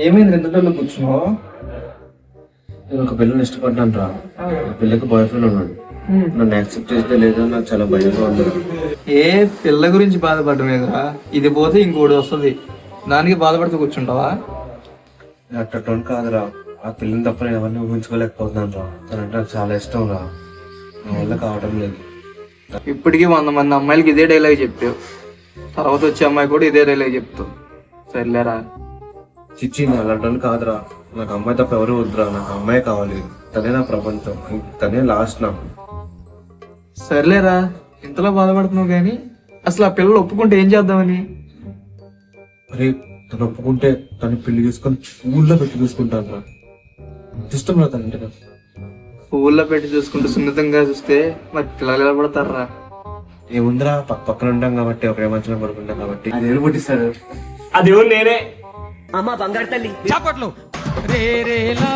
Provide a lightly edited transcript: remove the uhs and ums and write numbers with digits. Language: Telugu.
ఏమైంది ఎంత కూర్చున్నావు? నేను ఒక పిల్లని ఇష్టపడ్డాను రా. పిల్లకి బాయ్ ఫ్రెండ్ ఉన్నాడు. నన్ను యాక్సెప్ట్ చేస్తే లేదో నాకు చాలా భయంగా ఉంది. ఏ పిల్ల గురించి బాధపడమేగా, ఇది పోతే ఇంకోటి వస్తుంది, దానికి బాధపడుతూ కూర్చుంటావా? అట్టని కాదురా, ఆ పిల్లని తప్ప నేను ఎవరిని ఊహించుకోలేకపోతున్నాను రా. తనంటే నాకు చాలా ఇష్టం రా, నా వల్ల కావడం లేదు. ఇప్పటికీ 100 మంది అమ్మాయిలకి ఇదే డైలాగ్ చెప్పావు, తర్వాత వచ్చే అమ్మాయి కూడా ఇదే డైలాగ్ చెప్తావు. సర్లేరా. చిచ్చి నేను అలాంటి కాదురా, నాకు అమ్మాయి తప్ప ఎవరు వద్దురా, నాకు అమ్మాయి కావాలి. తనే నా ప్రపంచం, తనే లాస్ట్ నాకు. సర్లేరా, ఇంతలా బాధపడుతున్నావు కానీ అసలు ఆ పిల్లలు ఒప్పుకుంటే ఏం చేద్దామని? అరే తను ఒప్పుకుంటే తను పెళ్లి చేసుకొని ఊళ్ళో పెట్టి చూసుకుంటాను రా. అంత ఇష్టం రా తనంటే నాకు. ఊళ్ళో పెట్టి చూసుకుంటూ సున్నితంగా చూస్తే మరి పిల్లలు ఎలా పడతారా? ఏముందిరా, పక్కన ఉంటాం కాబట్టి ఒకే మంచంలో పడుకుంటాం కాబట్టి. అది ఎవరు పుట్టిస్తాడు? అది నేనే. అమ్మ బంగారు తల్లి. చాపట్లు రే రేలా